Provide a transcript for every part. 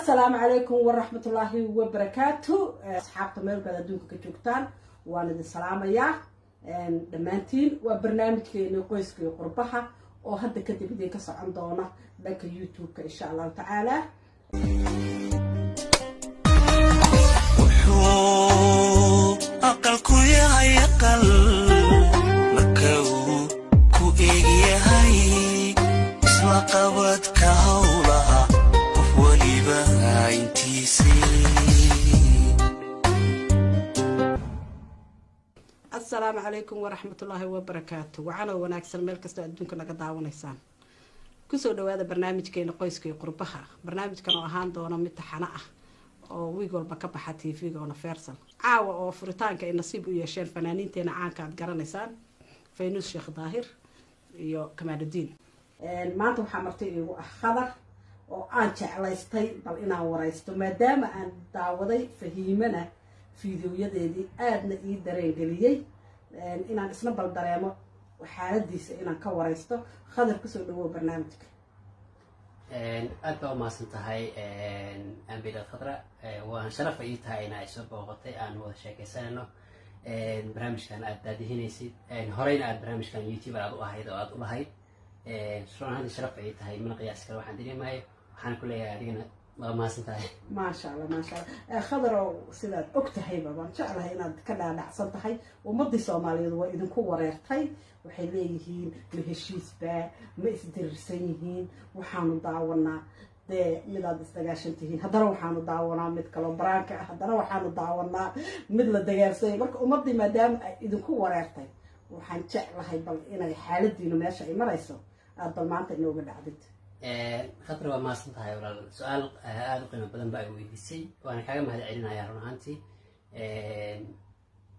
السلام عليكم ورحمة الله وبركاته. أصحاب ميل بلدونك كجوكتان وانا دي سلامة يا دمانتين وبرنامج كيني قويسكي قربها وهدا كدي بدي كسر عن دونا لك يوتيوب إن شاء الله تعالى. أقلكو يا يقل مركو كو إيجي هاي اسمع قوات كهولها وفولي بها انتيسي. السلام عليكم ورحمة الله وبركاته. وعنا وناكسر ميل كسر أدونك نقدعون إنسان كسر هذا برنامج كيني قويسكي قربها برنامج كانوا أهان دونا متحنة oo wiigol ba ka baxa TV-ga oo Fersal caawa oo furitaanka ay nasiib u yeesheen fanaaniinteena caanka aad garanaysaan Faynus Sheekh Daahir iyo Kamaaludiin maanta waxa martay igu khadar oo aan jeclaystay bal inaan waraysto maadaama aan daawaday fahiimana fiidiyoyadeedii aadna ii dareen galiyay inaan isna bal dareemo xaaladiisa inaan ka waraysto khadar ku soo dhawo barnaamijka aad baa umahadsan tahay ambida khadra waan sharaf ay tahay in ay soo booqatay aan wada sheekaysanayno barnaamijkan aad daadihinaysid horeyna aad barnaamijkan YouTube aad u ahayd oo aad u lahayd runtii sharaf ay tahay mana qiyaas kale waxaan dareemayo waxaan ku leeyahay adigana waa mahadsan tahay ما شاء الله ما شاء الله خضر سيدات أكتهي بابا إن شاء الله إن كنا نحصل تهي ومضي سومالي وإذن كو وريرتهي وحيليهين مهشيس با مئسدر سيهين وحانو داونا دي ميلاد استغاشنتهين هدنا وحانو داونا مد كلو برانكا هدنا وحانو داونا مدل دغارسي marka umadi maadaam idin ku wareertay waxaan jeclahay bal inay xaaladiinu meesha ay marayso aad bal maanta inooga dhacdid خطر وما صنتها ولا سؤال هذا قيمة بدن بقى ويدسي وأنا كلام هذا علينا يا رونانتي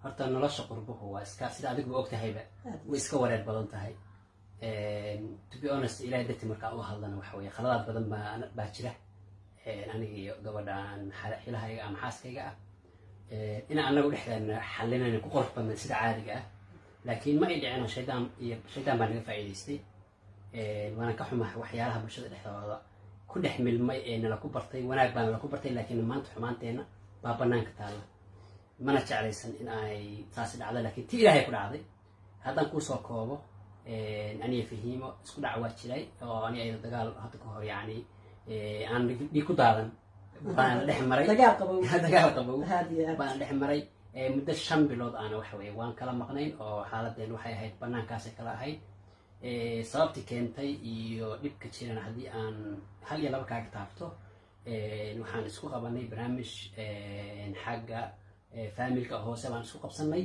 هرت إنه لا شقر به هو إسكاس إذا عندك بوقت هيبة وإسكور البدن تهاي to be honest إلى دتي مركا وهذا وحوي خلاص بدن ما أنا بحشره أنا قبل عن حلا هاي أم حاسك جاء أنا أقول إحنا حلنا إنه قرب من سد عادي لكن ما يدعي أنا شيطان بني فايدستي وانا كحمه waxyaalaha bulshada dhexdooda ku dhaxmil may ee la ku bartay wanaag baan la ku bartay laakiin maanta xumaanteena baa banaanka taala mana jeclaysan in ay taasi dhacdo laakiin tii ilaahay ku dhacday hadan ku soo koobo aniga fahiimo isku dhacwa jiray oo aniga ay dagaal hadda ka hor yaani aan dhig ku daadan baan dhex maray dagaal qabow baan dhex maray muddo 5 bilood aan wax weey waan kala maqnayn oo xaaladeen waxay ahayd banaankaas kala ahayd sababti keentay iyo dhibka jirana hadii aan hal iyo laba ka taabto waxaan isku qabanay barnaamij xagga familka hoose baan isku qabsanay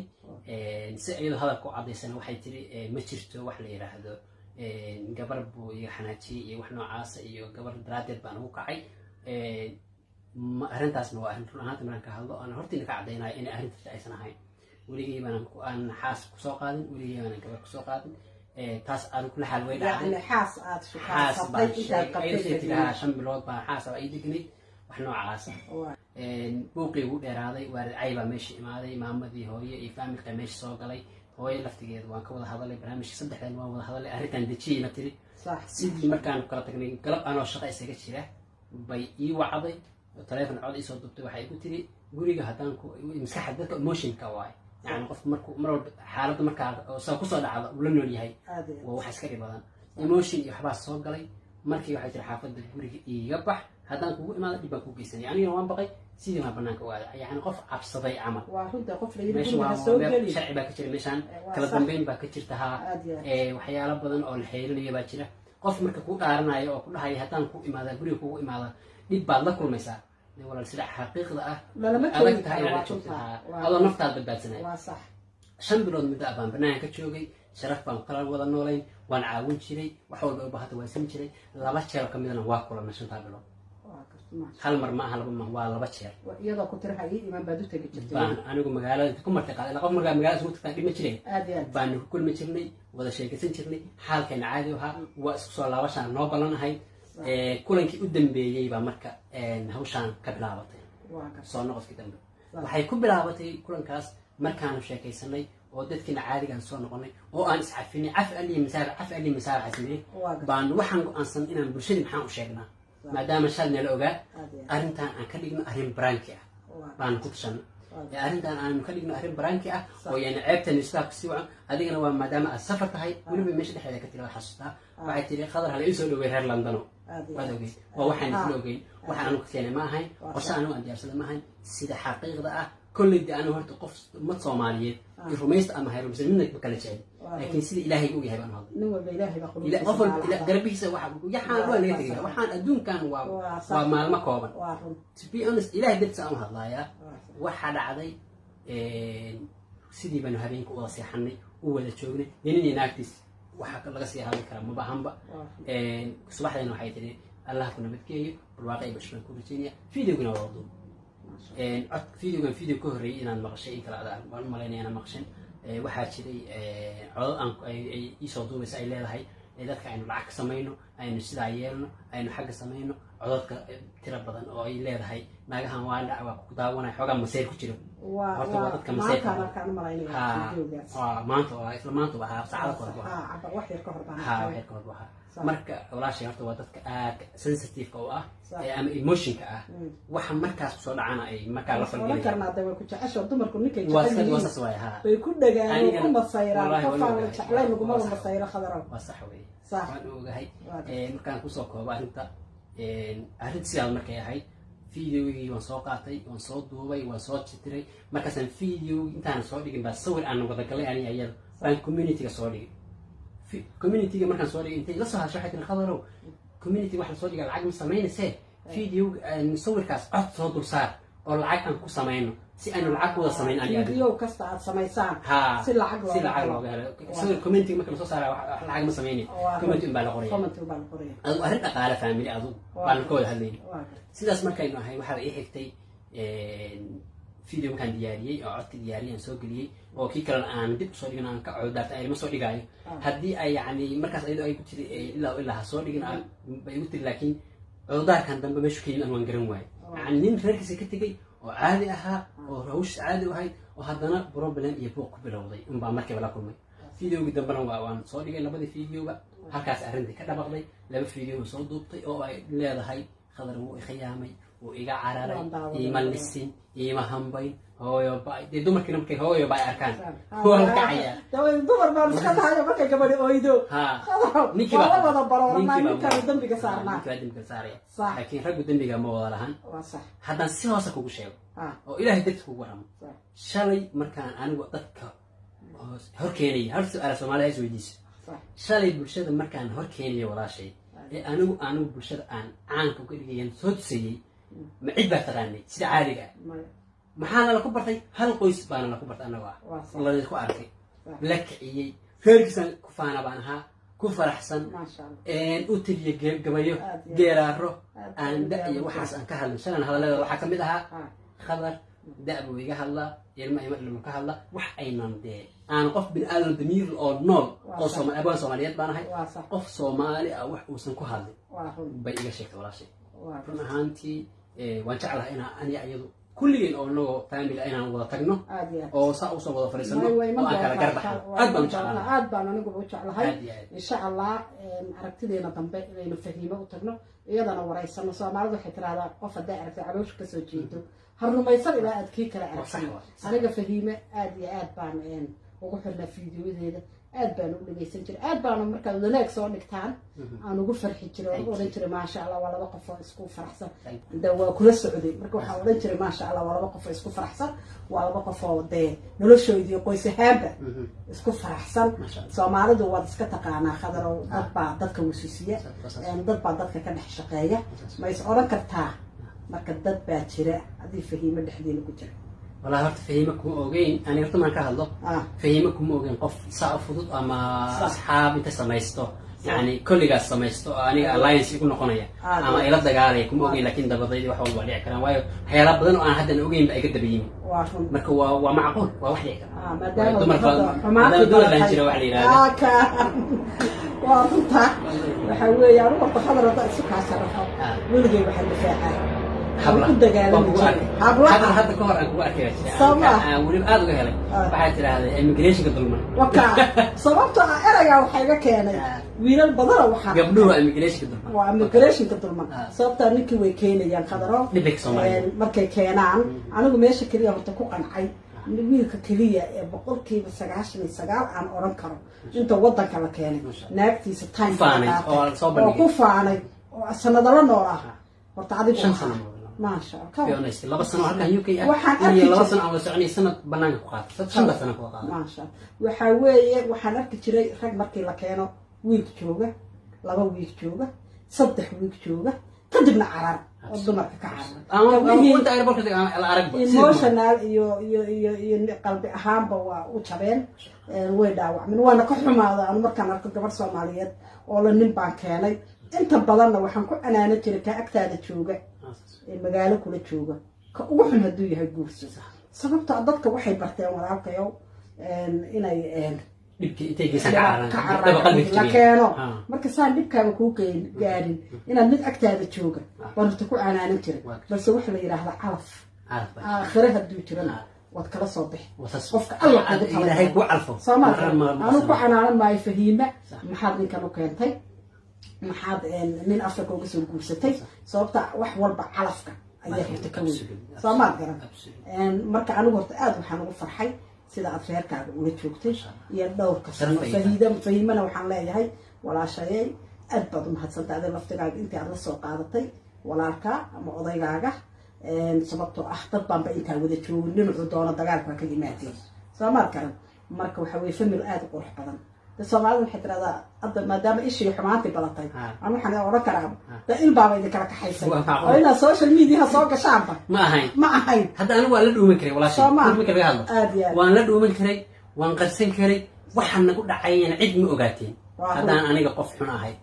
si ayadu hadalku cadaysan waxay tiri ma jirto wax la yiraahdo gabar buu iyo xanaaji iyo wax noocaas iyo gabar daraadeed baan ugu kacay arrintaasna waa arrin runtii markaan ka hadlo aan hortiina ka cadaynayo in arrintaas aysan ahayn weligii baan xaas ku soo qaadin weligii baan gabar ku soo qaadin taas aan kula xal weyn يعني حاس aad shaqaysatay inta qabtay 5 bilood baan xaas ay dignay wax noocaas buuqii ugu dheeraaday waaricay baa meesha imaaday maamadii hooyo iyo familka meesha soo galay hooyo laftigeedu waan ka wada hadalay barnaamijka saddexdan waan wada hadalay arrintan dejiyna tiri صح sidii markaan kala tagnay galab aanoo shaqo isaga jira bay ii wacday telefoon cod ii soo dubtay waxay ku tiri guriga hadaan ku maskaxda dadka emotion ka waay يعني قف مرة حالة مركا سو كسر دعوة ولا نولي هاي وواحد سكري بدن emotion يحبس صوت قلي مركي واحد يحافظ الجوري يقبح هذا كوب ما يبقى كوب يسني يعني يوم بقي سيدي ما بناك واحد يعني قف عبصدي عمل واحد قف لي مش واحد شعب كتير مشان كلا ذنبين بكتير تها وحياة بدن أو الحيل اللي يبكره قف مركا كوب أرنا يا كل هاي هذا كوب ما ذا جوري كوب ما ذا يبقى لك كل مساء ولا السلاح حقيقة لا ما أنا هاي هذا نفتح بالباتنا صح 5 bilood muddo baan banaanka joogay sharaf baan kala wada noolayn waan caawin jiray wax walba u baahdo waan siin jiray laba jeer ka midna waa kulanay 5 bilood hal mar ma laba ma waa laba jeer iyadoo ku tirahay iman baad u tagi jirtay baan anigu magaalada ku martay qaaday qof magaalada soo tagtay dhima jiray baan ku kulmi jirnay wada sheekaysan jirnay xaalkeena caadi ahaa waa isku soo laabashaan noo balanahay kulankii u dambeeyay baa marka hawshaan ka bilaabatay soo noqodkii dambe waxay ku bilaabatay kulankaas markaan sheekaysanay oo dadkina caadigan soo noqonay oo aan iscafinay af ali masaab xasmay baan waxaan go'aansan inaan bulshada maxaan u sheegnaa maadaama shalna la ogaa arrintan aan ka dhigno arrin baraanki ah baan ku tushanno arrintan aan ka dhigno arrin baraanki ah oo yani ceebtan islaamka si wacan adigana waa maadaama aad safar tahay weliba meesha dhexdeeda ka tiri xasuustaa waxay tiri khadar hala ii soo dhowey reer London waad ogeyd waa waxaan isla ogeyn waxaan anu keenay ma ahayn qorshe anu aan diyaarsada ma ahayn sida xaqiiqda ah كل أنا هرت قف ما تصومالية الرميست أما هاي رميست منك بكل شيء لكن سيد إلهي يقول هاي بنهض نور إلهي بقول لا قفل لا قربي سوى واحد يحان ولا يتجي وحان أدون كان وما المقابل تبي أنس إلهي بدت سأم هذا يا واحد عادي سيدي بنو هرين كولا سيحني ولا تشوفني ينني ناكتس وحق الله سيها هذا الكلام ما بهم بقى صباح لنا وحيتني الله كنا بتكيه بالواقع بشرنا كورتينيا فيديو كنا وضو فيديو كهري إن المقشين كلا وأنا مالني أنا مقشين واحد شيء عضو أي يصدوا بس أي لا هاي إذا كان العكس سمينه أي نشيد عيالنا أي نحق سمينه عضو ترى بدن أو أي لا هاي ما جها وانا وكذا وانا حاجة مسير كتير ما كان مالني ما أنتوا ما أنتوا بها ساعات كلها واحد الكهرباء واحد كهرباء marka walaashay horta waa dadka aad sensitive ka u ah ama emotion ka ah waxa markaas soo dhacana ay marka la falgalay karnaa way ku jecesho dumarku ninkay jecel wasas way ha way ku dhagaan ku masayraan qofaan la jeclay laguma masayro khadaro waa sax way sax waan ogahay markaan ku soo koobo arrinta arrin sidaas markay ahayd fiidiyoogii waan soo qaatay waan soo duubay waan soo jitiray markaasaan fiidiyoo intaan soo dhigin baa sawir aan wada galay aniga ayada baan community-ga soo dhigay community-ga markaan soo dhigay intay la soo hasho waxay tiri khadarow community waxa soo dhigay lacag ma samaynayse fiidiyoo sawirkaas cod soo dul saar oo lacag aan ku samayno si aan lacag wada samayn aniga fiidiyoo kasta aad samaysaan si lacag looga helo sawir community markaan soo saaray wax lacag ma samaynay community baa la qoraya adu arrin dhaqaale family adu baan ka wada hadlayay sidaas markaynu ahay waxa ay xigtay فيديو كان دياري أو عدت دياري أن سوق لي أو كي كلام أنا دب صوري أنا كعودات أي ما صوري جاي هدي أي يعني مركز أيضا أي كتير إلا صوري أنا بيقول لكن عودات كان دم بمشي كي أنا وانجرم واي يعني نين فرق سكتي وعادي أها وروش عادي وهاي وهذانا بروبلم يبوق بالوضي أم بعمرك ولا كل فيديو قدام بنا وان صوري جاي لبدي فيديو بقى هكاس أرندي كذا بقضي لبى فيديو صوت ضبطي أو لا هاي خضر هو خيامي وإيجا عراري إيما لسين إيما همباي هو باي دي دومر كنا مكي هو باي أركان هو الكعية دومر ما نسخت هاي مكي كبدي أويدو نيكي بقى نيكي دمبي كسارنا نيكي دمبي كسارية لكن رجو دمبي كما وضلهن حتى نسيه واسك وشيء أو إلهي دكتور ورم شالي مركان أنا وقتك هركيني هرس على سومالي زويديس شالي برشة مركان هركيني ولا شيء أنا برشة عن كوكيدي ينسود سي ما عيد بتغني سيد عادي محانا لكو برتي هل قويس بانا لكو برت أنا والله يكو أركي لك إيه فرقسن كفانا بانها كفر أحسن ما شاء الله إن أوتري قبليو جيرارو أن دقي وحاس أن كهل شلون هذا لا وحكم بدها خبر دأبو يجاه الله يلما كهل الله وح أينام ده أنا قف بالآل دمير أو نول أو سومالي أبوان سوماليات بانا هاي قف سومالي أو وح وسن كهل بيجي شيء ولا شيء رنا هانتي وانشعلها أنا أيضا كل أو نو فاميل أنا ولا تجنو أو سأوصل ولا فريسنا وأكل كربح أدبا شعلها أدبا أنا نقول شعلها إن شاء الله عرفت لنا تنبأ لنا فهيمة وتجنو أيضا ورئيسنا صار معرض حتى على قف الدائرة علوش كسوجيتو هرنا ما يصير إلى أدكي كلا عرفنا أنا فهيمة أدبا إن وقفنا فيديو هذا أدبا نقول لي سنجر أدبا أنا مركز لناك صار نكتان أنا وقف فرحتي ورنتري ما شاء الله ولا وقف اسكو فرحسن ده كل السعودي مركز حاولنتري ما شاء الله ولا وقف اسكو فرحسن ولا وقف ده نلوشوا يدي قوي هابة اسكو فرحسن سومالي دو واد اسكا تقانا خضروا ضدك وسوسية ضد ضدك كان حشقاية ما يسعرن كرتاه مركز ضد باجرة هذه فهيمة دحدين كجرة والله هرت فهيمك موجين أنا هرت ما كهلا فهيمك موجين قف صعب أما أصحاب أنت سمايستو يعني كل جالس سمايستو أنا alliance يكون قناية أما إلى الدجال يكون موجين لكن ده بضيدي وحول ولي كلام وايو هي رب بدن أنا حتى نوجين بقى كده بيجيني مركو ومعقول وواحد كلام ما دام ما دام لانشروا عليه هذا وأنت وحوي يا روح بحضر رضا سكع سرحة ولقي بحد فيها habla ku dagaalami jiray hablaha hadda ka hor aan ku arkay weli aad uga helay waxay tiraahday immigration-ka dulman waka sababtoo ah erayga waxa iga keenay wiilal badan waxa gabdhuhu immigration-ka dulman waa immigration-ka dulman sababtoo ninkii way keenayaan qadaro markay keenaan anigu meesha kaliya horta ku qancay wiilka kaliya ee 99% aan oran karo inta wadanka la keenay naagtiisa time oo ku faanay oo sanadala nool ah horta adigu 5 sano ما شاء الله honest 2 sano halkan UK iyo 2 sano aan socnay sanad banaanka ku qaatay 5 sano ku qaatay ما شاء الله waxa weeye waxaan arki jiray rag markii la keeno wiil jooga 2 wiil jooga 3 wiil jooga kadibna carar oo dumarka ka carar inta ay barkada la arag emotional iyo qalbi ahaanba waa u jabeen way dhaawacmeen waana ka xumaada aan markaan arko gabar Soomaaliyeed oo la nin baan keenay inta badanna waxaan ku canaana jiray ka agtaada jooga magaalo kula jooga ka ugu xun haduu yahay guursi sababta dadka waxay barteen walaalkayow inay dhibkii intay geysan la keeno marka saan dhibkaaga kuu gaarin inaad mid agtaada jooga warta ku aanaanan jiray balse waxa la yiraahdaa calaf aakhire haduu jirana wad kala soo bixi qofka alla kugu ilaahay ku calfo aanu ku canaanan maayo fahiima maxaad ninkan u keentay maxaad nin Afrika uga soo guursatay sababta wax walba calafka ayaa horta ka weyn Soomaad garan marka anigu horta aad waxaan ugu farxay sida aad reerkaaga ula joogtay iyo dhowrka fahiimana waxaan leeyahay walaashayay aad baad u mahadsantahay laftigaaga intii aad la soo qaadatay walaalka ama odaygaaga sababtoo ah dad baanba intaa wada joogin dhinacu doono dagaalka ka yimaadeen Soomaad garan marka waxa weeye family aad u qurux badan Soomaalidu waxay tiraahdaa hadda maadaama ishii xumaantii badatay aan waxaan oran karaa da il baaba idin kala kaxaysay oo ina social media soo gashaanba ma ahayn hadda anigu waan la dhuumin karay walaashay ma kaga hadlo waan la dhuumin karay waan qarsan karay waxaan nagu dhacayna cid ma ogaateen haddaan aniga qof xun ahay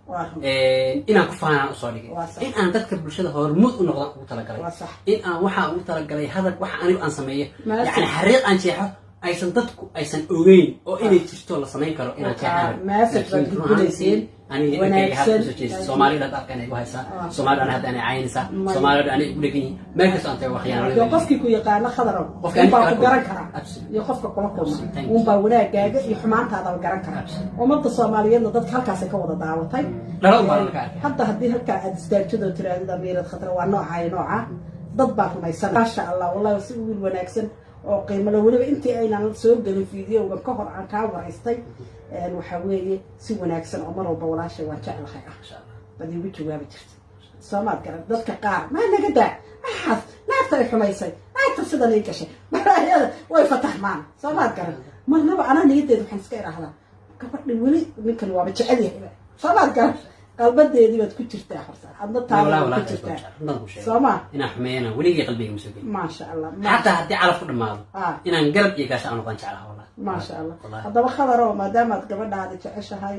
inaan ku faanaan u soo dhigay in aan dadka bulshada hormuud u noqdo ugu talagalay in aan waxa ugu talagalay hadal waxa anigu aan sameeyo yani xariiq aan jeexo aysan dadku aysan ogeyn oo inay jirto la sameyn karo inaan jeexaan aniga Soomaalida dadka ay haysaa Soomaalida hadda ay caynaysaa Soomaalida ay ugu dhagan meel kasta aan waxyaalo qofkii ku yaqaan khadaro baa ku garan kara iyo qofka kula kulma baa wanaagaaga iyo xumaantaada garan kara ummadda Soomaaliyeedna dadka halkaas ka wada daawatay hadda hadii halka aad istaagto tiraahdo meelad khadaro waa nooca dad baa rumaysan ma sha Allah wallahi si wiil wanaagsan oo qiimo leh waliba intii aynan soo galin fiidiyowga ka hor aan ka waraystay waxa weeye si wanaagsan oo mar walba walaashay waan jeclahay badi ugu jawaabi jirta Soomaad garan dadka qaar ma naga daa naagta ay xumaysay naagta sidan ay gashay marayada way fatahmaan Soomaad garan marnaba ana niyadeedu waxaan iska iraahdaa gabadhi wali ninkan waa jecel yahay Soomaad garan qalbadeedii baad ku jirtaa horta adna taalo ku jirtaa Soomaa ina xumeeyana waliga qalbiga musugay ma sha Allah hatta hadii calaf ku dhamaado inaan garab iyo gaasho aan qan jeclahay wallahi ما شاء الله هذا خضر ما دامت قبلنا هذا تعيشها هاي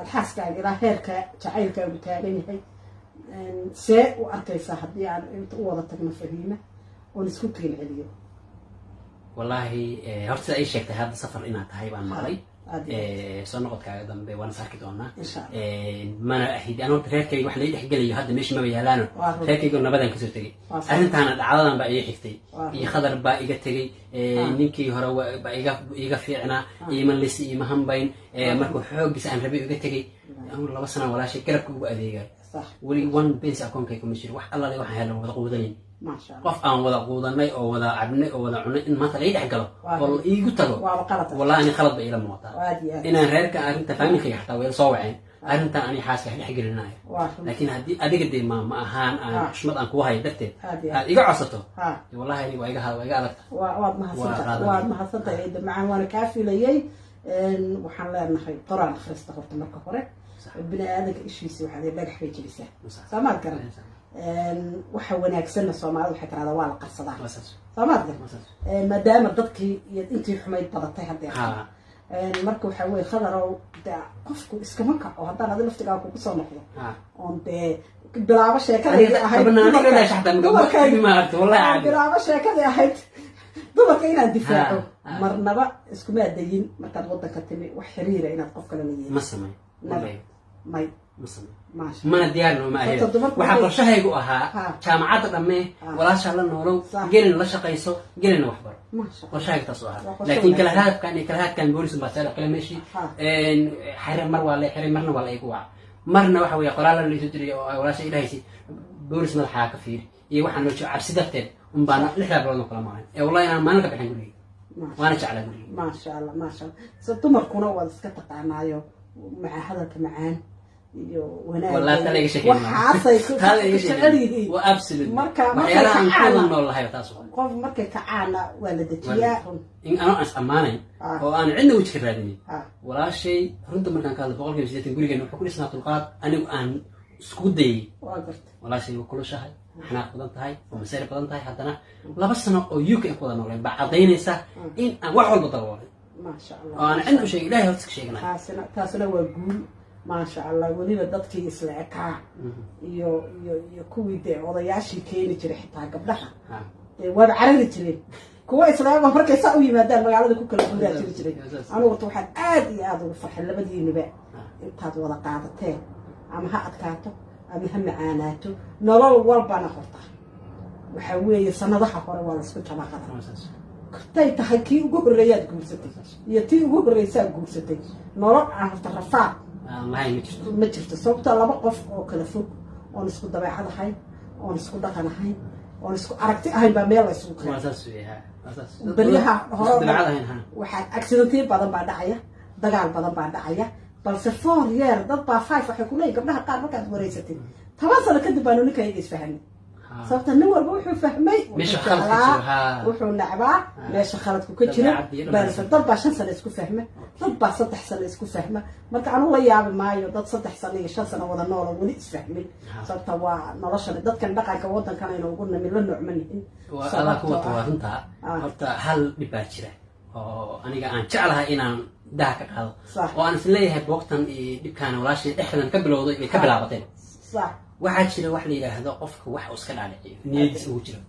الحاسة إلى هيرك تعيلك وبتالين هاي ساء وأركيسة هدي يعني أنت وضعت المفاهيمة ونسكت لين عليه والله هرت أي شيء هذا سفر إنا تهيب عن مالي سنقط كذا ذنبي وأنا ساكت هنا ما أنا أحيد أنا تركي واحد يحكي لي هذا مش ما بيهلانه تركي قلنا بدن كسر تجي أنت أنا عادة بقى يحكي يخضر بقى يجي تجي نيكي هرو بقى يجي عنا يملس يمهم بين مركو حوج بس أنا ربي يجي تجي أمر الله بس أنا ولا شيء كلك بقى ذيجا ولي وان بنس أكون كيكون مشير واحد الله لي واحد هلا وذا قوضين ما شاء الله قف أنا وذا قوضناي أو وذا عبني أو وذا عنا إن ما تلاقي حقله والله يجي تجو والله أنا خلط بإلى موطا إن غيرك أنت فاهمني في حتى وين صوعين أنت أنا حاسس حق لنا لكن هدي قد ما أهان أنا شمت أنكوا هاي دكتور يجي عصته والله يعني ويجا واد ما حصلت إذا معه وأنا كافي ليي وحنا لنا خير قرآن خرست خرت مركب فرق البناء هذا إيش يسوي هذا بلح في جلسة سامع كلام وحنا كسرنا الصومال وحكى هذا والله قصة سامع ما دام ضدك أنت حميد بضتي هذا marka waxa way khadaro qofku iska manka oo hadaan adil laftigaa ku soo noqdo on de bilaabo sheekada ahayd bilaabo sheekada ahayd dumarka inaad difaaco marnaba isku maadayin markaad wadanka timi wax xiriira inaad qof kale leeyahay ma samay may mana diyaarno ma ahayn waxaa qorshahaygu ahaa jaamacadda dhammee walaasha la noolow gelina la shaqayso gelina wax baro qorshahayga taas u ahaa laakiin kalahaadkan boolisun baa saala kala meeshii xarir mar waa la xiray marna waa la igu waca marna waxa weeye qoraal la isu diray oo walaasha idhahaysay boolis madaxaa ka fiiri iyo waxaan loo jeedo cabsi darteed un baana 6 bilood kala maahan wallahi inaan maalin ka bixin guriga وانا جعله ما شاء الله ما شاء الله صدمر كنا واسكت قنايو مع هذا كمعان والله تلاقي شيء هذا شيء وابسلت مركا والله تاسو قف مركا كعانا والدتيا ان انا اسمانين oo aan cidna u jiradin wala shay runta markaan ka hadlo 100% gurigeena wuxuu ku dhisnaa tulqaad anigu aan isku day wala shay ku lushahay xanaaq badan tahay oo mas'ala badan tahay haddana 2 sano oo UK ku wada nooleen ba cadeynaysa in aan wax walba daboolay ma sha Allah oo aan cidna shay ilaahay horta sheegnaa taasina waa guul ما شاء الله ولينا dadkii isla ekaa iyo kuwii de odayaashii keeni jiray xitaa gabdhaha wada carari jireen kuwa islaamka markay saa u yimaadaan magaalada ku kala guuraa jiray anigu waxaan aad iyo aad ugu farxay labadiinaba intaad wada qaadateen ama ha adkaato ama ha macaanaato nolol walbana horta waxa weeye sanadaha hore waa la isku jabaqada tay tahay kii ugu horeeyaad guursatay iyo tii ugu horeysaa guursatay nolol aan horta rafaa ما جرت صوبته لما قف أو كذا فوق ونسكت دبعة هاي ونسكت دقنا هاي ونسكت أركتي هاي بعمل السوق بريها هو واحد أكسيدنتي بعدين بعد عيا دجال بعدين بعد عيا بس فور يار ضبع فايف حيكون لي قبلها قال ما كانت مريستين تواصل كده بانوني كي يسفهمني صوت النور بوحو فهمي مش خلط وحو اللعبة مش خلط كوكتشنا بس ضبع شن سنة اسكو فهمه ضبع سطح سنة اسكو فهمه ما كان الله يعمل معي ضد سطح سنة شن سنة ولا نور وني اسفهمي صوت هو نرش ضد كان بقى كوضن كان ينوقولنا من لنوع منه وأنا كنت وانتا قلت هل بباشرة أنا عن شعلها إن داك هذا وأنا سنليه بوقتن كان ولا شيء إحنا قبل عبطين صح waxaa jira wax la yiraahdo qofka wax uu iska dhaadhiciyo niyadiisa uu jiro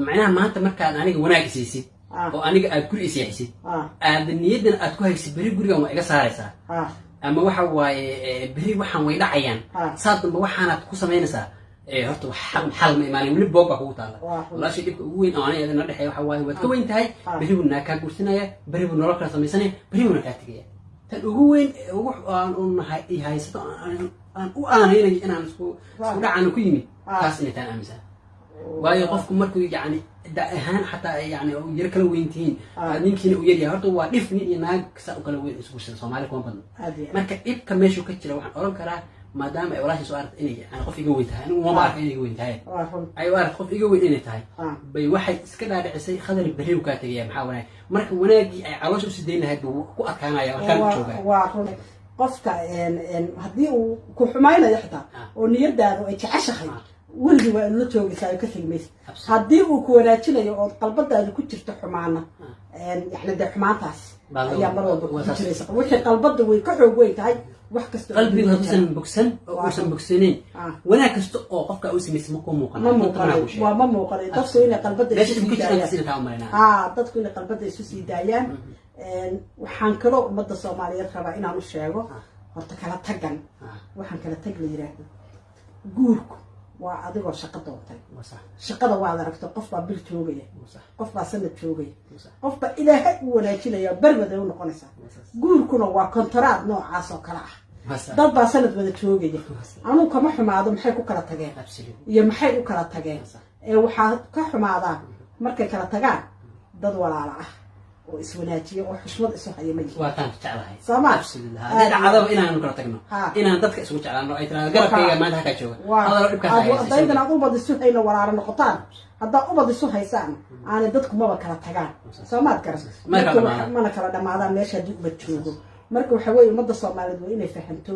macnaha maanta markaan aniga wanaag siisid oo aniga aad guri isiixisid aad niyadan aad ku haysid bari guriga ma iga saaraysaa ama waxa waaye bari waxaan way dhacayaan saadamba waxaanaad ku samaynaysaa horta xal ma imaanin weli booba kugu taala walaashay dhibka ugu weyn oo aniga na dhexeeya waxa waaye waad ka weyn tahay bari buu naa kaa guursanaya bari buu nolol kala samaysanaya bari buu na kaa tegaya tan ugu weyn ugu aan u haysato aan u aaneynay inaan isku dhacaan ku yimid taas inay taan aaminsan waayo qofku markuu yani ahaan xataa yani yar kala weyntihiin ninkiina uu yaryahay horta waa dhif nin iyo naag saa u kala weyn isku shan Soomaali kuma badno marka dhibka meeshu ka jira waxaan oran karaa maadaama ay walaashay soo aragtay inay yani qof iga weyn tahay anigu ma arko inay iga weyn tahay ay arag qof iga weyn inay tahay bay waxay iska dhaadhicisay khadar bariw ka tagay maxaa wanaag marka wanaagii ay caloosha u sideyn lahayd buu ku adkaanaya halkaan joogaa qofka haddii uu ku xumaynayo xitaa oo niyadaadu ay jeceshahay weligi waa la joogaysaa ka figmaysa haddii uu ku wanaajinayo oo qalbadaadu ku jirto xumaana yani dee xumaantaas ayaa mar walba ku jiraysa wixii qalbada way ka xoog weyn tahay wax kasta qalbiga hadduusan bogsan oo uusan bogsaneyn wanaag kasta oo qofka uu samaysa ma ku muuqan ma muuqanay dadku inay qalbada dadku inay qalbada isu sii daayaan waxaan kaloo ummadda Soomaaliyeed rabaa inaan u sheego horta kala tagan waxaan kala tag la yiraahdo guurku waa adigoo shaqo doontay shaqada waa aragto qof baa bil joogaya qof baa sanad joogaya qof baa ilaahay u wanaajinaya barmada u noqonaysa guurkuna waa kontraad noocaas oo kala ah dad baa sanad wada joogaya anu kama xumaado maxay ku kala tageen iyo maxay u kala tageen waxaa ka xumaadaan markay kala tagaan dad walaalo ah oo iswanaajiyo oo xushmad isu haya ma jiro waa taan jeclahay Soomaaliya dhacdo inaan kala tagno inaan dadka isku jeclaano ay tiraahdo garabkayga maanta ka jooga hadal dhibka haydana aad u badiso hayna walaalo noqotaan hadda u badiso haysaan aan dadku maba kala tagaan Soomaad garas mana kala dhamaadaan meesha dib ba joogo marka waxa weeye ummadda Soomaaliyeed waa inay fahanto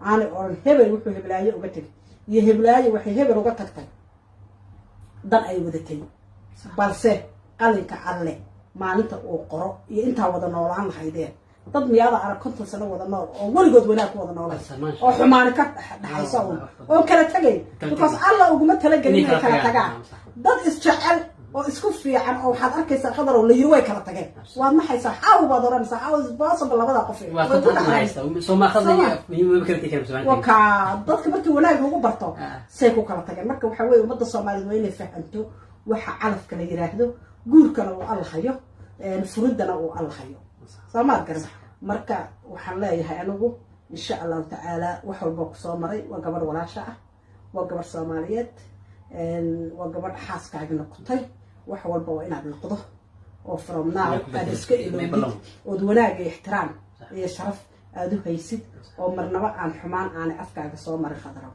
aan oran hebel wuxuu heblaayo uga tagay iyo heblaayo waxay hebel uga tagtay dan ay wadatay balse qalinka alle maalinta uu qoro iyo inta wada noolaan lahaydeen dad miyaada arag 50 sano wada nool oo waligood wanaag ku wada noolay oo xumaan ka dhaxaysa oo kala tagay because Allah uguma tala galin inay kala tagaan dad is jecel oo isku fiican oo waxaad arkaysaa qadar oo la yiri way kala tageen waad maxaysaa xaw baad oranaysaa how is possible labada qof waka dadka markii wanaag lagu barto say ku kala tageen marka waxa weeye ummadda Soomaaliyeed waa inay fahanto waxa calafka la yiraahdo guurkana uu Allah hayo furidana uu Allah hayo Soomaal garan marka waxaan leeyahay anigu insha Allah ta'ala wax walba ku soo maray waa gabar walaasha ah waa gabar Soomaaliyeed waa gabar xaaskaaga noqotay wax walba waa inaad noqdo oo from now aad iska ilowdid oo wanaag iyo ixtiraam iyo sharaf aad u haysid oo marnaba aan xumaan aan afkaaga soo marin khadaro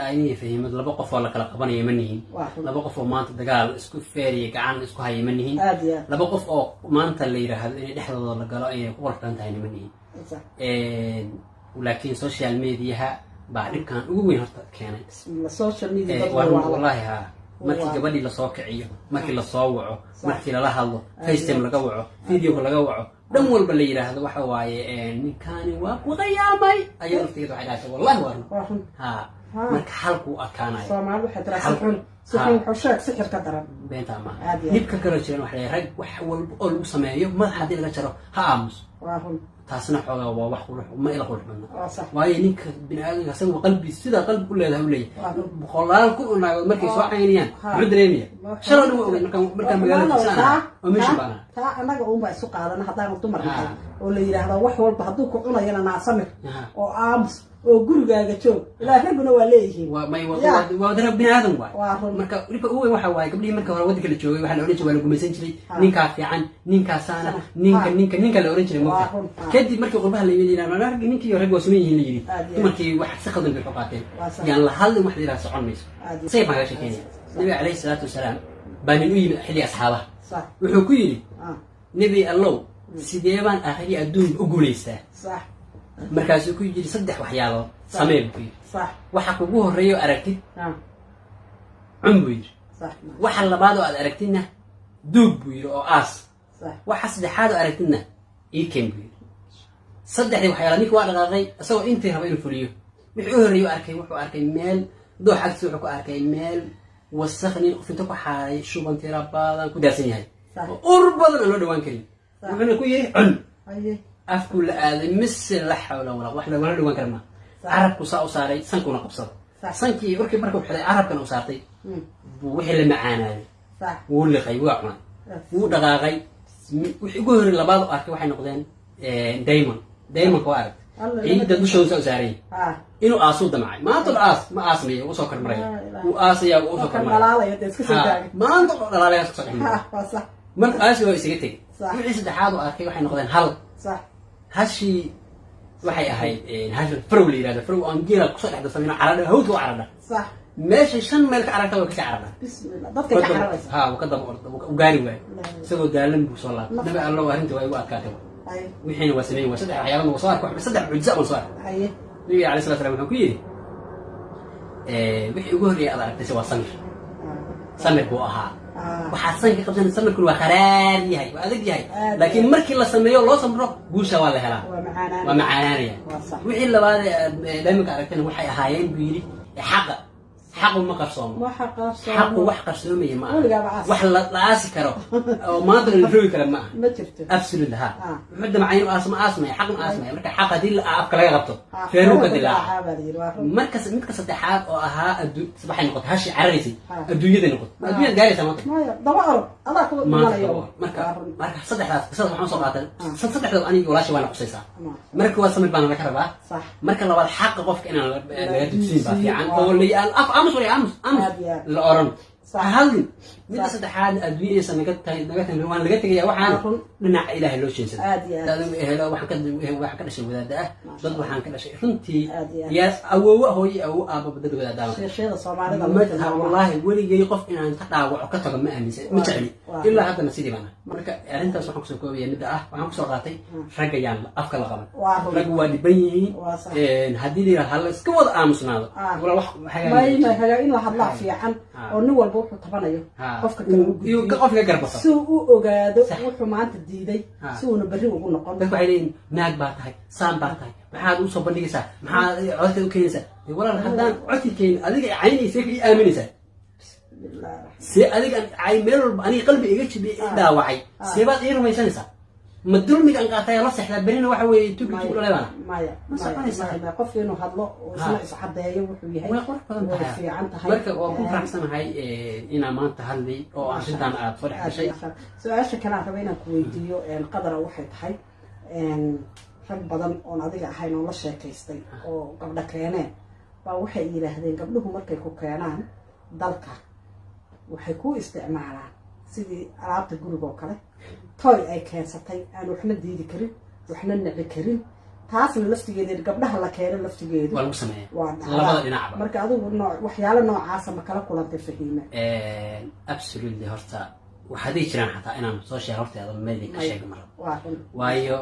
ani fahimad laba qof oo la kala qabanayo ma nihin laba qof oo maanta dagaal isku feeriyo gacan isku hayo ma nihin laba qof oo maanta la yiraahdo in dhexdooda la galo ay ku qortan tahay ma nihin laakiin social media baa dhibkan ugu weyn horta keenay social media wallahi ha markii gabadhii la soo kiciyo markii la soo waco markii la hadlo FaceTime laga waco video laga waco dhan walba la yiraahdo waxa waaye ninkaani waa ku qiyaamay ayaa laftigeeda waxay dhahday wallahi waa ha marka halku adkaanayo Soomaali waxa tiraahdaa سحن حشاك سحر كدران بينتا ما ديبكا كلو جيران waxa ay rag wax walba oo lagu sameeyo madaxa hadii laga jaro ha aamus taasna xoogaa waa wax qurux ma ila qurux badna waayo ninka bini'aadamka asagu qalbi sida qalbi u leedahay u leeyahay boqolaal ku unaago markay soo cayniyaan wuxuu dareemaya shalo dhow ogeyn marka magaalada kusana oo meesha baana taa anaga uun baa isu qaadana hadaan dumar nahay oo la yiraahdo wax walba haduu ku cunayana naasamir oo aamus oo gurigaaga joog ilaa raguna waa leeyihiin waa darab bini'aadam waa marka riba uwe waxa waay gabdhii marka hore waddanka la joogay waxa la oran jiray waa la gumaysan jiray ninka fiican ninka saana ninka la oran jiray marka kadib markii qurbaha la yimid ma rag ninkii rag waa sameeyeen la yiri markii wax si khaldan bay qaateen yaan la hadlin wax la socon mayso say ma gashay keenay nabi alayhi salatu wasalaam baan u yimid xilli asxaabaha wuxuu ku yiri nabi allah sidee baan aakhiri adduun u guuleystaa sax markaas uu ku yiri saddex waxyaalo sameey ku yiri sax waxa kugu horeeyo aragtid عمبير صح واحد لبعضه على أركتنا دوبير أو آس صح واحد سدحاده أركتنا إيكمبير صدق لي وحيرانيك واحد غاغي أسوأ أنت هبين فليو محور ريو أركي وحو أركي مال دو حق سوحكو أركي مال وسخني وفتوكو حاي شو بنتي رباضا كداسيني هاي أربضا أنو دوان كريم وحنا كو يري عن أفكو لآذي مثل لا حول ولا قوة ولا دوان كريم عربكو ساو ساري سنكو نقبصر sankii warkii markuu xilay arabkan uu saartay wixii la macaanay sax wuu liqay waa wuu dhaqaaqay wixii ugu horeeyay labaad oo arkay waxay noqdeen diamond ko arag ciidda dushooda soo saaray inuu aasu damacay maanta ma aasmay uu soo karmaray uu aasaya uu soo karmaray dhalaalaya iska soo taagay maanta dhalaalaya iska soo karmaray sax marka aasi waa isaga tagay wixii saddexaad oo arkay waxay noqdeen hal sax hashi waxay ahayd hash frow la yiraahdo frow aan geela ku soo dhaxdo sameeyna carada hawd waa carada sax meesha shan meel ka aragta waa ka carada bismillah dadka ka carada ha waka daba ordo u gaari waay isagoo daalan buu soo laabtay nabi allah arinta way u adkaatay wixina waa sameeyay waa saddex waxyaabo oo soo arko saddex mucjiso oo soo arko nabi alayhi salaatu wasallam wuxuu ku yiri wixii ugu horeeyay aad aragtay waa samir buu ahaa waxaad sanka qabsan samirku waa qaraar yahay waa adag yahay laakiin markii la sameeyo loo samro guusha waa la helaa waa macaanaanaya wixii labaad daaimka aragtana waxay ahaayeen buu yiri xaqu ma qarsoomo xaqu wax qarsoomaya ma aha wax la aasi karo oo maanta la roogi karo ma aha absolute ha madda macayn aasmaya xaq ma aasmaya marka xaq hadii la afka laga qabto feeru ka dilaa marka midka saddexaad oo ahaa waxay noqotay hashi cararaysi adduunyada noqotay gaaraysa maanta daba aro adaa ku malayo marka saddexdaas qisada waxaan soo qaatay saddexda aniga walaasha waan qusaysaa marka waa samir baan laga rabaa marka labaad xaq qofka inaan laga dugsiin baa fiican oo leeyahay أمس لا أرن هل من الصدحات الدنيا سنقتها وأنا لقيت يا واحد لنا إله لو شيء لازم إله واحد كذا شيء وذا ده ضد واحد كذا شيء فهمتي يا هو أبو بدل وذا ده شيء صومالي والله ولي جاي يقف إن أنت قطع وعكتك ما أمس متعني إلا هذا نسيدي معنا مركا يعني أنت سبحانك سبحانك نبدأ وحنك سرعتي رجع يعني أفكار الغلط رجوا لبيني هدي هلا سكوت أمس ناظر ولا واحد حاجة إن الله الله في عن ونوال بوح طبعاً قفك قفك قربصة سوء وجاد وحمانت الديدي سوء نبري وقول نقول بس بعدين ناق بعتها سام بعتها محاد وصل بنيسا محاد عثي وكينسا ولا الحدان عثي كين أذيك عيني سيف آمنيسا see adiga cay meel walba aniga qalbi iga jibi dhaawacay seebaad ii rumaysanaysaa ma dulmiga aan qaatay la saxda berina waxa weeye tuugi dhaleebana maya maya qofkii inuu hadlo oo isla iscadeeyo wuxuu yahay way qurux badan tahay fiican tahay marka waa ku faraxsanahay inaan maanta hadlay oo aan sidaan aad farax gashay su-aasha kale aan raba inaan ku weydiiyo qadara waxay tahay rag badan oon adiga ahayn oo la sheekaystay oo gabdho keeneen baa waxay yidhaahdeen gabdhuhu markay ku keenaan dalka waxay ku isticmaalaan sidii alaabta guriga oo kale toy ay keensatay aan waxna diidi karin waxna nici karin taasna laftigeeda gabdhaha la keeno laftigeedu waa lagu sameeyaa labada dhinacba marka adigu waxyaalo noocaasa ma kala kulantay Fahiima absolutely horta waxaad jiraan xataa inaan soo sheego horteeda meel ka sheego mar waayo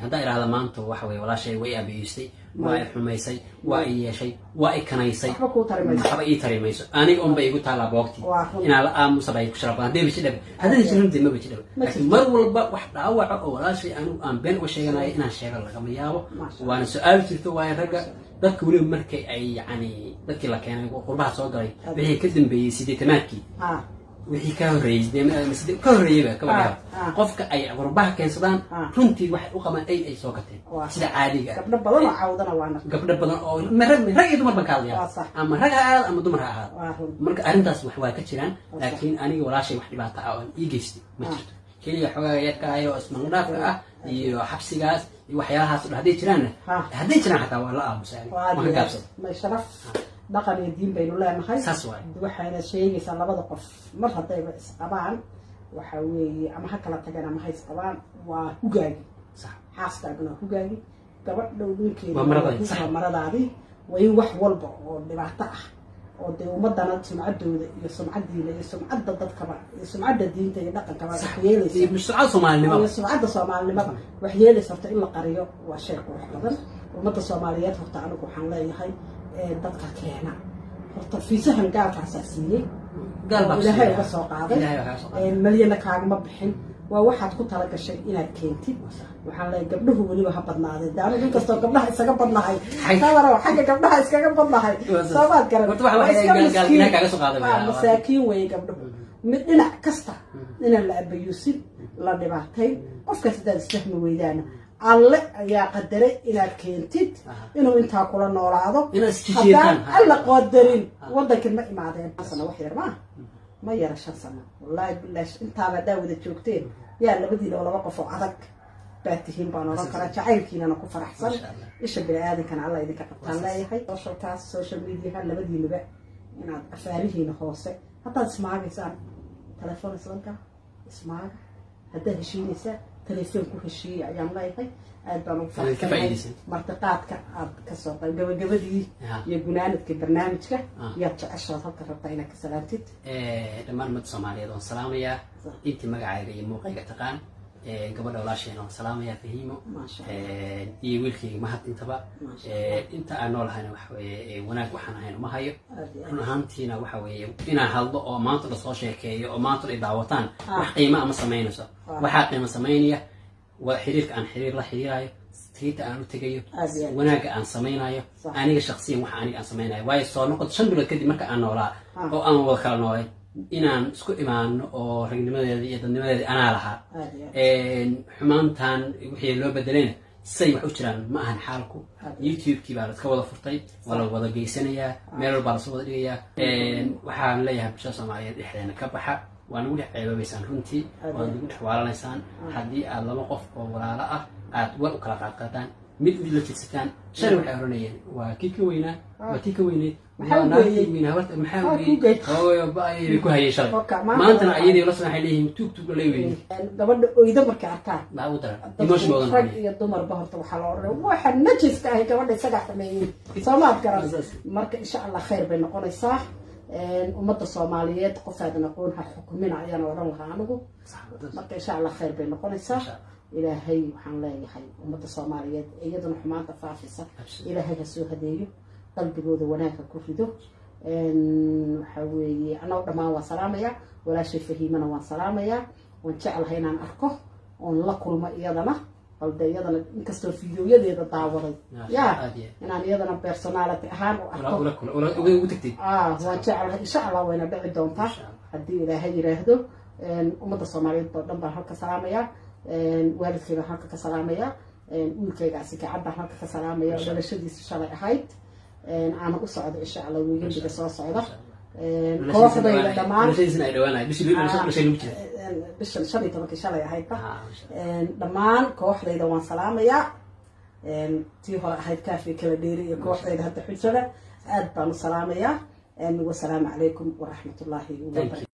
hadda iraahdo maanta waxa way walaashay way abeeystay waa ay xumaysay waa ay yeeshay waa ay kanaysay waxba ii tarimayso aniga on bay igu taala boogti inaan la aamusa bay ku sharabaan deebi shidab hadii jirin ma bajidab laakiin mar walba wax dhaawaca oo walaashay aan been u sheeganayo inaan sheego laga yaabo waana su'aal jirto waa ragga dadka waliba markay ay yani dadkii la keenay qurbaha soo galay wixii ka dambeeyay sideetanaadkii wixii ka horreeyay ka wada qofka ay qurbaha keensadaan runtii waxay u qaban ay soo gateen sida caadiga gabdho badan oo caawdana waana gabdho badan oo rag iyo dumar baan ka hadlayaa ama rag ha ahaado ama dumar ha ahaado marka arrintaas wax waa ka jiraan laakiin aniga walaashay wax dhibaato ah oo ii geystay ma jirto keliya xoogaa yarka ah oo ismandhaafka ah iyo xabsigaas iyo waxyaalahaas hadday jiraan xataa waa la aamusaa ma ka gaabsado ma sharaf dhaqan iyo diin baynu leenahay waxayna sheegaysaa labada qof mar haddayba isqabaan waxa weeye ama ha kala tageen ama ha isqabaan waa hugaagi xaaskaagana waa hugaagi gabadha dhulkeeda maradaadii way wax walba oo dhibaato ah oo dee ummadana sumcaddooda iyo sumcaddiina iyo sumcadda dadkaba iyo sumcadda diinta iyo dhaqankaba wax yeelaysa sumcadda soomaalinimada wax yeelaysa horta in la qariyo waa shay qurux badan ummadda soomaaliyeed horta anigu waxaan leeyahay dadka keena horta fiisahan gaalkaasaa siiyey ilaahay uga soo qaaday malyana kaagama bixin waa waxaad ku tala gashay inaad keentid waxaan leeyahay gabdhuhu weliba ha badnaadeen daanu inkastoo gabdhaha isaga badnahay tabaro xagga gabdhaha iskaga badnahay soomaad garan masaakiin weeye gabdhuhu mid dhinac kasta inaan la abayuusin la dhibaatay qofkaas hadaad isfahmi weydaana alle ayaa qadaray inaad keentid inuu intaa kula noolaado haddaan alla qadarin waddankan ma imaadeen sano wax yar ma yara 5 sano wallaahi bilaash intaaba haddaa wada joogteen yaa labadiina oo laba qof oo adag baa tihiin baan oran karaa jacaylkiinana ku faraxsan isha bini'aadankana alla idinka qabtaan leeyahay social mediaha labadiinaba inaad afaarihiina hoose haddaad ismaagaysaan telefoon islanka ismaaga haddaad heshiinaysaan تلفون كل شيء أيام لا يخي أدبر فرق مرتقاتك كسر جبدي يجونان كبرنامجك يتعشر هالك ربطينا كسلامتك لما نمت سوماليا دون سلامية أنت مقعدة موقعك تقان قبل ولا شيء دون سلامية فهيمو يقولك ما حد انتبه أنت أنا هنا وحوي وناك وحنا هنا ما هي إحنا هانتينا وحوي إنا هالض أو ما ترى صوشة كي أو ما ترى دعوتان وحقيمة أما سمينا سو وحقيمة سمينية وحريرك عن حرير لا حريراي تريد أن تجيو وناك عن سميناي أنا شخصيا وحاني عن سميناي واي صار نقطة شنبلة كذي مركا أنا ولا أو أنا وكلا نوعي إن سكو إيمان أو رجل أنا لها حمانتان وحي لو بدلين سي وحوشران ما هن حالكو يوتيوب كبار تكوضا فرطي ولا وضا جيسانيا ميرو بارسوضا ديا وحان ليها بشا سماعيات إحدانا كبحا وأنا أقول حبيبي بيسان رنتي وأنا أقول حوالي نيسان حدي ألا مقف ولا لا أتوقع كلا قاقاتان مid la jidsataan shalay waxay oranayeen waa kii ka weynaa waa tii ka weyneed maxaa hooyo baayay ku hayay shalay maantana ayadii la sanaxay leeyihiin tuug la leeyahay gabadha oyda markay arkaan baa u daran emotion badan rag iyo dumarba horta waxaa la oranay waxa najiska ah gabadha isaga xameeyay Soomaad garan marka insha Allah khayr bay noqonaysaa ummadda Soomaaliyeed qofaadan aqoon ha xukumin ayaan oran lahaa anigu marka insha Allah khayr bay noqonaysaa إلهي وحن لا يحيي ومدة الصوماليات أيضا حماة فافسة إلهي هسوه هديه قلبي جوده وناك كفيده حوي أنا وما وسلامية ولا شيء فيه من وسلامية وإن شاء الله هنا نأركه ونلقوا ما يدنا balde iyadana inkastoo fiidiyoyadeeda daawaday ya inaan iyadana personality ahaan u arko waan jeclahay insha allah wayna dhici doontaa haddii ilaahay yiraahdo ummadda soomaaliyeed oo dhan baan halka salaamayaa waalidkayga halka ka salaamayaa wiilkaygaasi gacad baan halka ka salaamaya oo dhalashadiisa shalay ahayd aan u socdo insha allah wiigandiga soo socda kooxdayda dhammaan bishan 15 shalay ahaydba dhammaan kooxdayda waan salaamayaa tii hore ahayd kaafi kala dheeri iyo kooxdayda hadda xujada aad baan u salaamayaa wasalaamu calaykum waraxmatullaahi wabarakatu